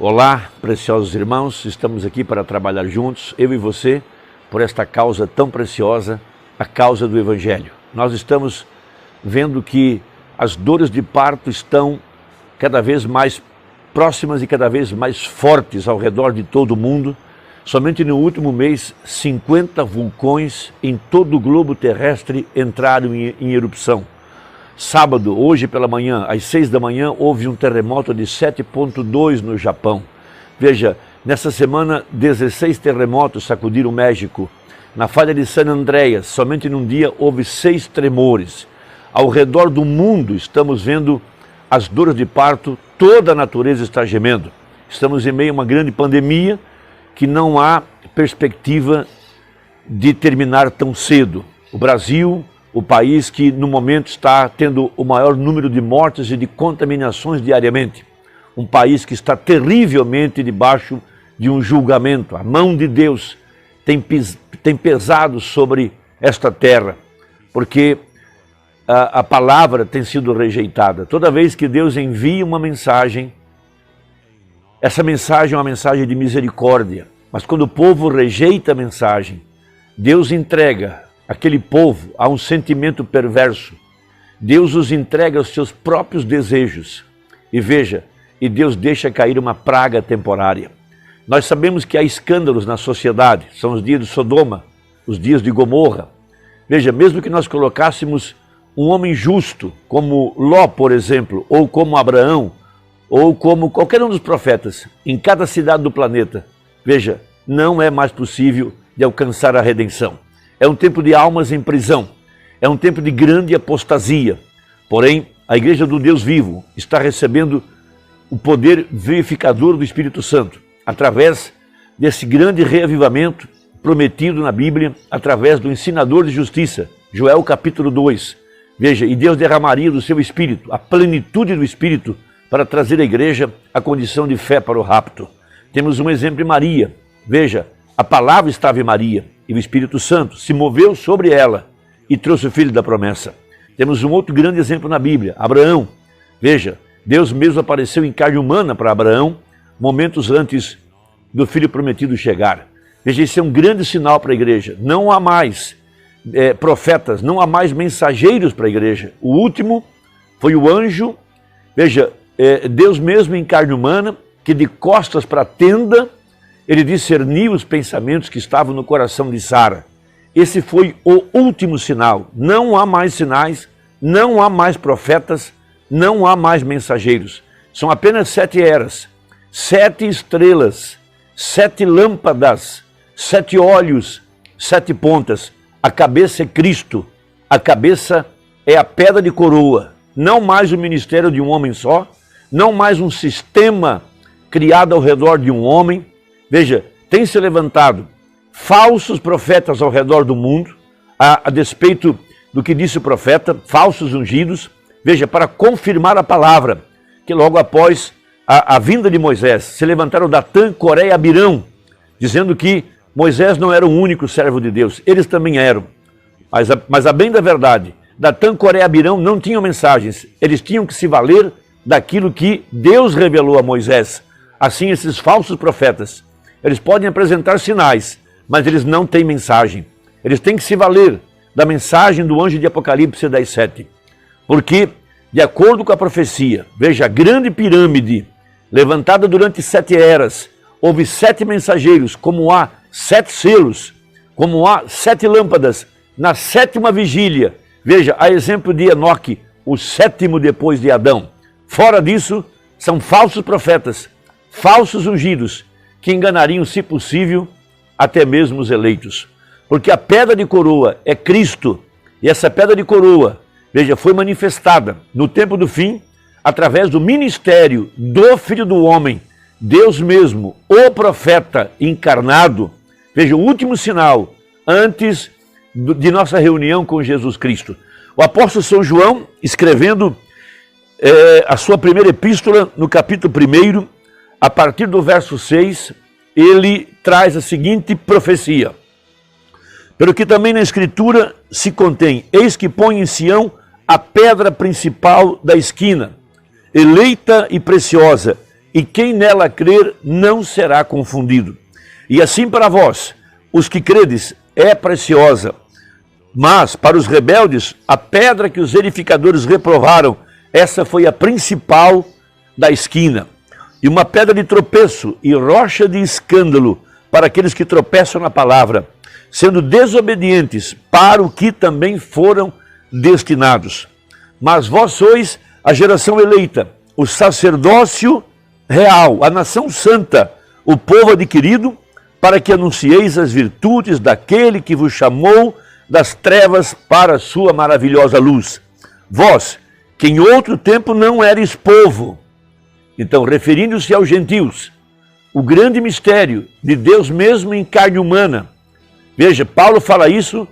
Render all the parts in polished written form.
Olá, preciosos irmãos, estamos aqui para trabalhar juntos, eu e você, por esta causa tão preciosa, a causa do Evangelho. Nós estamos vendo que as dores de parto estão cada vez mais próximas e cada vez mais fortes ao redor de todo o mundo. Somente no último mês, 50 vulcões em todo o globo terrestre entraram em erupção. Sábado, hoje pela manhã, às 6 da manhã, houve um terremoto de 7,2 no Japão. Veja, nessa semana, 16 terremotos sacudiram o México. Na falha de San Andreas, somente num dia, houve 6 tremores. Ao redor do mundo, estamos vendo as dores de parto, toda a natureza está gemendo. Estamos em meio a uma grande pandemia que não há perspectiva de terminar tão cedo. O Brasil, o país que no momento está tendo o maior número de mortes e de contaminações diariamente. Um país que está terrivelmente debaixo de um julgamento. A mão de Deus tem pesado sobre esta terra, porque a palavra tem sido rejeitada. Toda vez que Deus envia uma mensagem, essa mensagem é uma mensagem de misericórdia. Mas quando o povo rejeita a mensagem, Deus entrega aquele povo a um sentimento perverso. Deus os entrega aos seus próprios desejos. E veja, e Deus deixa cair uma praga temporária. Nós sabemos que há escândalos na sociedade, são os dias de Sodoma, os dias de Gomorra. Veja, mesmo que nós colocássemos um homem justo, como Ló, por exemplo, ou como Abraão, ou como qualquer um dos profetas, em cada cidade do planeta, veja, não é mais possível de alcançar a redenção. É um tempo de almas em prisão, é um tempo de grande apostasia. Porém, a Igreja do Deus vivo está recebendo o poder vivificador do Espírito Santo, através desse grande reavivamento prometido na Bíblia, através do ensinador de justiça, Joel capítulo 2. Veja, e Deus derramaria do seu Espírito, a plenitude do Espírito, para trazer à Igreja a condição de fé para o rapto. Temos um exemplo em Maria. Veja, a palavra estava em Maria, e o Espírito Santo se moveu sobre ela e trouxe o filho da promessa. Temos um outro grande exemplo na Bíblia, Abraão. Veja, Deus mesmo apareceu em carne humana para Abraão, momentos antes do filho prometido chegar. Veja, esse é um grande sinal para a igreja. Não há mais profetas, não há mais mensageiros para a igreja. O último foi o anjo, veja, Deus mesmo em carne humana, que de costas para a tenda, ele discerniu os pensamentos que estavam no coração de Sara. Esse foi o último sinal. Não há mais sinais, não há mais profetas, não há mais mensageiros. São apenas 7 eras, 7 estrelas, 7 lâmpadas, 7 olhos, 7 pontas. A cabeça é Cristo, a cabeça é a pedra de coroa. Não mais o ministério de um homem só, não mais um sistema criado ao redor de um homem. Veja, tem se levantado falsos profetas ao redor do mundo, a despeito do que disse o profeta, falsos ungidos, veja, para confirmar a palavra, que logo após a vinda de Moisés, se levantaram Datã, Coré e Abirão, dizendo que Moisés não era o único servo de Deus, eles também eram. Mas a bem da verdade, Datã, Coré e Abirão não tinham mensagens, eles tinham que se valer daquilo que Deus revelou a Moisés. Assim, esses falsos profetas, eles podem apresentar sinais, mas eles não têm mensagem. Eles têm que se valer da mensagem do anjo de Apocalipse 10:7. Porque, de acordo com a profecia, veja, a grande pirâmide, levantada durante 7 eras, houve 7 mensageiros, como há 7 selos, como há 7 lâmpadas, na 7ª vigília. Veja, a exemplo de Enoque, o 7º depois de Adão. Fora disso, são falsos profetas, falsos ungidos, que enganariam, se possível, até mesmo os eleitos. Porque a pedra de coroa é Cristo, e essa pedra de coroa, veja, foi manifestada no tempo do fim, através do ministério do Filho do Homem, Deus mesmo, o profeta encarnado. Veja, o último sinal, antes de nossa reunião com Jesus Cristo. O apóstolo São João, escrevendo a sua primeira epístola, no capítulo 1, a partir do verso 6, ele traz a seguinte profecia. Pelo que também na Escritura se contém, eis que põe em Sião a pedra principal da esquina, eleita e preciosa, e quem nela crer não será confundido. E assim para vós, os que credes, é preciosa. Mas para os rebeldes, a pedra que os edificadores reprovaram, essa foi a principal da esquina. E uma pedra de tropeço e rocha de escândalo para aqueles que tropeçam na palavra, sendo desobedientes para o que também foram destinados. Mas vós sois a geração eleita, o sacerdócio real, a nação santa, o povo adquirido, para que anuncieis as virtudes daquele que vos chamou das trevas para a sua maravilhosa luz. Vós, que em outro tempo não eres povo. Então, referindo-se aos gentios, o grande mistério de Deus mesmo em carne humana. Veja, Paulo fala isso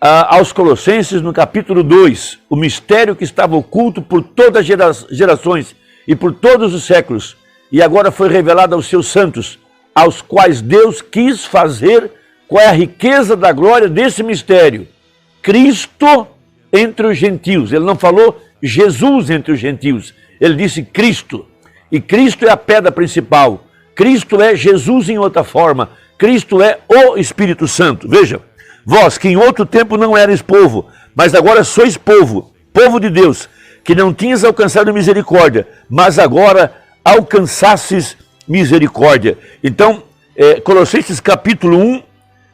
aos Colossenses no capítulo 2, o mistério que estava oculto por todas as gerações e por todos os séculos, e agora foi revelado aos seus santos, aos quais Deus quis fazer. Qual é a riqueza da glória desse mistério? Cristo entre os gentios. Ele não falou Jesus entre os gentios, ele disse Cristo. E Cristo é a pedra principal. Cristo é Jesus em outra forma. Cristo é o Espírito Santo. Veja, vós que em outro tempo não erais povo, mas agora sois povo, povo de Deus, que não tinhas alcançado misericórdia, mas agora alcançastes misericórdia. Então, Colossenses capítulo 1,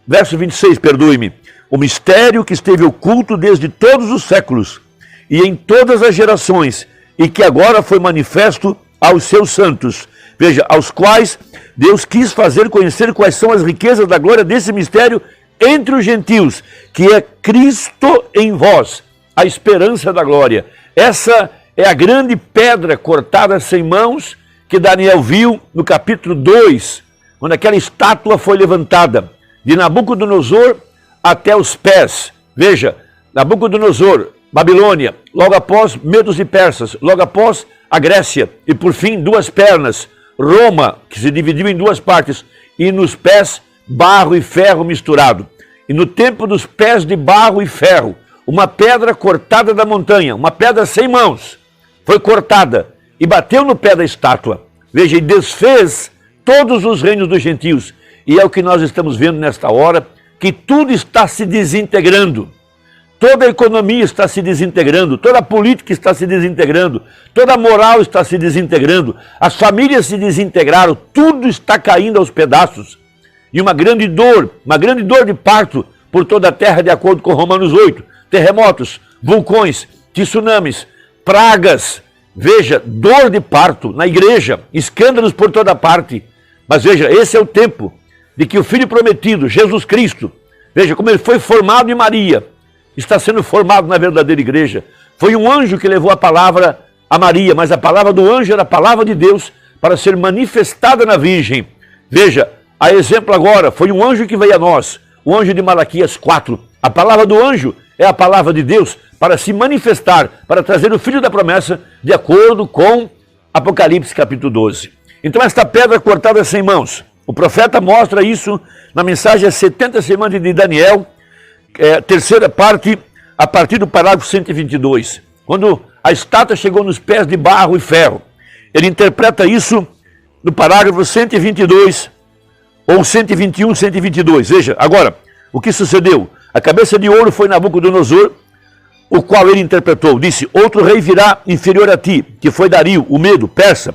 verso 26, perdoe-me. O mistério que esteve oculto desde todos os séculos e em todas as gerações, e que agora foi manifesto aos seus santos. Veja, aos quais Deus quis fazer conhecer quais são as riquezas da glória desse mistério entre os gentios, que é Cristo em vós, a esperança da glória. Essa é a grande pedra cortada sem mãos que Daniel viu no capítulo 2, quando aquela estátua foi levantada, de Nabucodonosor até os pés. Veja, Nabucodonosor, Babilônia, logo após Medos e Persas, logo após a Grécia, e por fim duas pernas, Roma, que se dividiu em duas partes, e nos pés barro e ferro misturado. E no tempo dos pés de barro e ferro, uma pedra cortada da montanha, uma pedra sem mãos, foi cortada e bateu no pé da estátua. Veja, e desfez todos os reinos dos gentios. E é o que nós estamos vendo nesta hora, que tudo está se desintegrando. Toda a economia está se desintegrando, toda a política está se desintegrando, toda a moral está se desintegrando, as famílias se desintegraram, tudo está caindo aos pedaços. E uma grande dor de parto por toda a terra, de acordo com Romanos 8. Terremotos, vulcões, tsunamis, pragas. Veja, dor de parto na igreja, escândalos por toda parte. Mas veja, esse é o tempo de que o Filho prometido, Jesus Cristo, veja como ele foi formado em Maria, está sendo formado na verdadeira igreja. Foi um anjo que levou a palavra a Maria, mas a palavra do anjo era a palavra de Deus para ser manifestada na Virgem. Veja, a exemplo agora, foi um anjo que veio a nós, o anjo de Malaquias 4. A palavra do anjo é a palavra de Deus para se manifestar, para trazer o Filho da promessa, de acordo com Apocalipse capítulo 12. Então esta pedra cortada sem mãos, o profeta mostra isso na mensagem às 70 semanas de Daniel, terceira parte, a partir do parágrafo 122. Quando a estátua chegou nos pés de barro e ferro, ele interpreta isso no parágrafo 122, ou 121, 122. Veja, agora, o que sucedeu? A cabeça de ouro foi Nabucodonosor, o qual ele interpretou. Disse, outro rei virá inferior a ti, que foi Dario, o Medo, persa,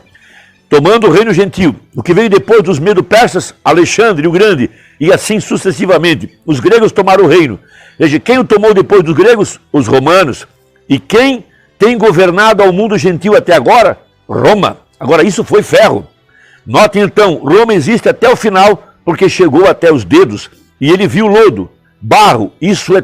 tomando o reino gentil. O que veio depois dos Medo-persas, Alexandre o Grande, e assim sucessivamente. Os gregos tomaram o reino. Veja, quem o tomou depois dos gregos? Os romanos. E quem tem governado ao mundo gentil até agora? Roma. Agora, isso foi ferro. Notem então, Roma existe até o final, porque chegou até os dedos, e ele viu lodo, barro, isso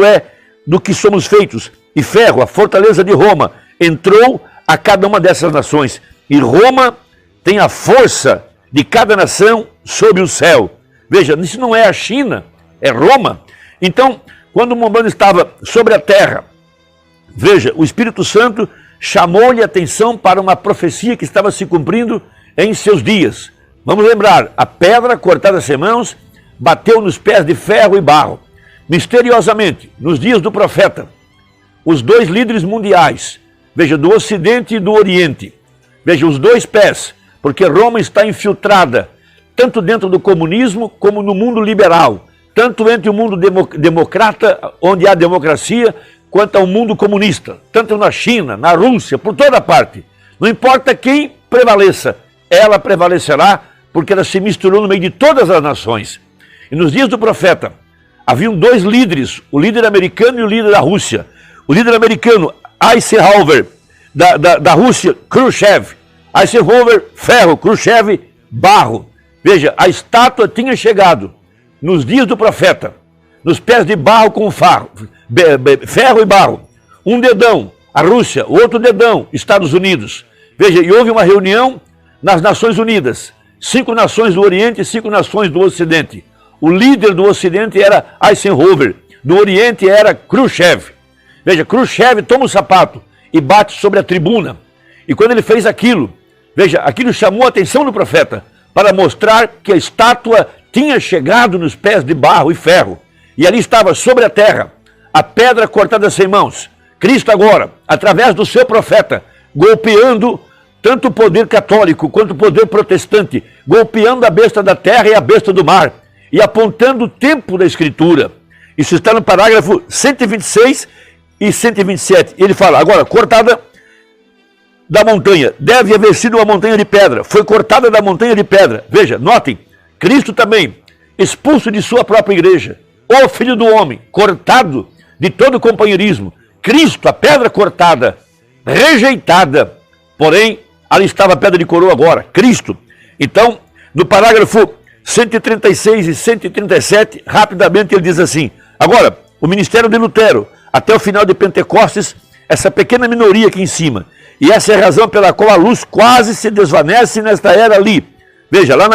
é do que somos feitos, e ferro, a fortaleza de Roma, entrou a cada uma dessas nações, e Roma tem a força de cada nação sob o céu. Veja, isso não é a China, é Roma. Então, quando o Momano estava sobre a terra, veja, o Espírito Santo chamou-lhe a atenção para uma profecia que estava se cumprindo em seus dias. Vamos lembrar, a pedra cortada sem mãos bateu nos pés de ferro e barro. Misteriosamente, nos dias do profeta, os dois líderes mundiais, veja, do Ocidente e do Oriente, Veja, os dois pés, porque Roma está infiltrada, tanto dentro do comunismo como no mundo liberal, tanto entre o mundo democrata, onde há democracia, quanto ao mundo comunista, tanto na China, na Rússia, por toda parte. Não importa quem prevaleça, ela prevalecerá, porque ela se misturou no meio de todas as nações. E nos dias do profeta, haviam dois líderes, o líder americano e o líder da Rússia. O líder americano, Eisenhower, da Rússia, Khrushchev. Eisenhower, ferro, Khrushchev, barro. Veja, a estátua tinha chegado nos dias do profeta, nos pés de barro com ferro e barro. Um dedão, a Rússia, o outro dedão, Estados Unidos. Veja, e houve uma reunião nas Nações Unidas. 5 nações do Oriente e 5 nações do Ocidente. O líder do Ocidente era Eisenhower, do Oriente era Khrushchev. Veja, Khrushchev toma o sapato e bate sobre a tribuna. E quando ele fez aquilo, veja, aquilo chamou a atenção do profeta para mostrar que a estátua tinha chegado nos pés de barro e ferro. E ali estava sobre a terra, a pedra cortada sem mãos. Cristo agora, através do seu profeta, golpeando tanto o poder católico quanto o poder protestante, golpeando a besta da terra e a besta do mar, e apontando o tempo da Escritura. Isso está no parágrafo 126 e 127. Ele fala, agora, cortada da montanha, deve haver sido uma montanha de pedra, foi cortada da montanha de pedra. Veja, notem, Cristo também, expulso de sua própria igreja, o Filho do Homem, cortado de todo companheirismo. Cristo, a pedra cortada, rejeitada, porém, ali estava a pedra de coroa agora, Cristo. Então, no parágrafo 136 e 137, rapidamente ele diz assim, agora, o ministério de Lutero, até o final de Pentecostes, essa pequena minoria aqui em cima, e essa é a razão pela qual a luz quase se desvanece nesta era ali. Veja, lá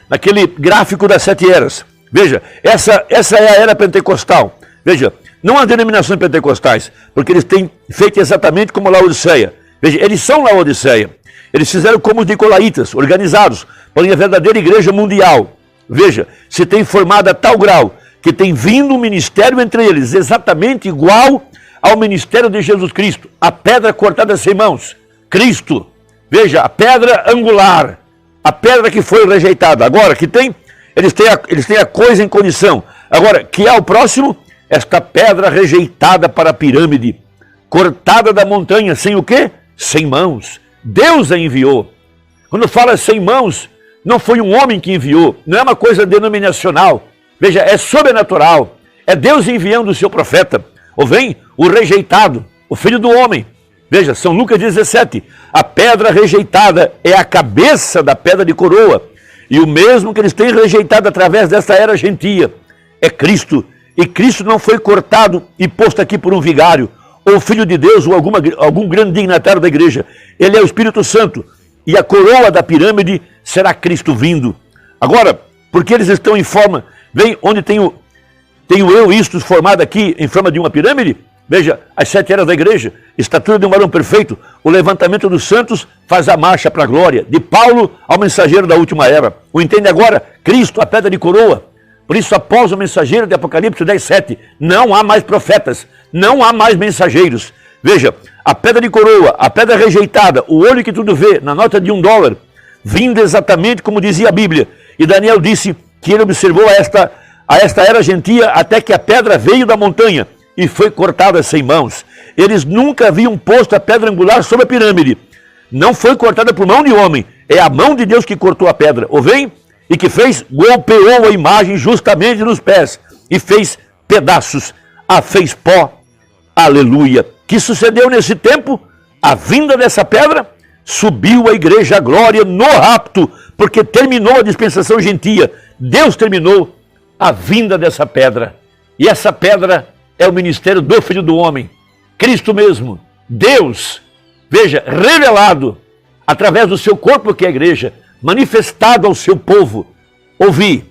naquele gráfico das 7 eras. Veja, essa é a era pentecostal. Veja, não há denominações pentecostais, porque eles têm feito exatamente como Laodiceia. Veja, eles são Laodiceia. Eles fizeram como os nicolaítas, organizados, porém a verdadeira igreja mundial. Veja, se tem formado a tal grau que tem vindo um ministério entre eles exatamente igual ao ministério de Jesus Cristo. A pedra cortada sem mãos, Cristo. Veja, a pedra angular, a pedra que foi rejeitada. Agora, que tem, eles têm a coisa em condição. Agora, que há o próximo, esta pedra rejeitada para a pirâmide, cortada da montanha, sem o quê? Sem mãos. Deus a enviou. Quando fala sem mãos, não foi um homem que enviou, não é uma coisa denominacional. Veja, é sobrenatural. É Deus enviando o seu profeta. Ou vem o rejeitado, o Filho do Homem. Veja, São Lucas 17. A pedra rejeitada é a cabeça da pedra de coroa. E o mesmo que eles têm rejeitado através desta era gentia é Cristo. E Cristo não foi cortado e posto aqui por um vigário, ou filho de Deus, ou algum grande dignatário da igreja. Ele é o Espírito Santo. E a coroa da pirâmide será Cristo vindo. Agora, porque eles estão em forma, vem onde tem o eu isto formado aqui em forma de uma pirâmide. Veja, as 7 eras da igreja, estatura de um varão perfeito, o levantamento dos santos faz a marcha para a glória, de Paulo ao mensageiro da última era. O entende agora? Cristo, a pedra de coroa. Por isso, após o mensageiro de Apocalipse 10:7, não há mais profetas, não há mais mensageiros. Veja, a pedra de coroa, a pedra rejeitada, o olho que tudo vê, na nota de $1, vindo exatamente como dizia a Bíblia. E Daniel disse que ele observou a esta era gentia até que a pedra veio da montanha e foi cortada sem mãos. Eles nunca haviam posto a pedra angular sobre a pirâmide. Não foi cortada por mão de homem, é a mão de Deus que cortou a pedra. Ou vem? E que fez, golpeou a imagem justamente nos pés e fez pedaços, a fez pó. Aleluia. Que sucedeu nesse tempo? A vinda dessa pedra, subiu a igreja à glória no rapto, porque terminou a dispensação gentia. Deus terminou a vinda dessa pedra. E essa pedra é o ministério do Filho do Homem. Cristo mesmo, Deus, veja, revelado através do seu corpo que é a igreja, manifestado ao seu povo. Ouvi,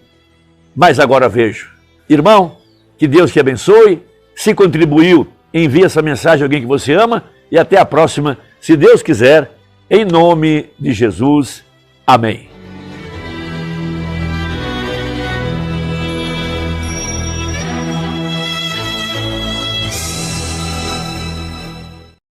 mas agora vejo. Irmão, que Deus te abençoe. Se contribuiu, envie essa mensagem a alguém que você ama e até a próxima, se Deus quiser, em nome de Jesus. Amém.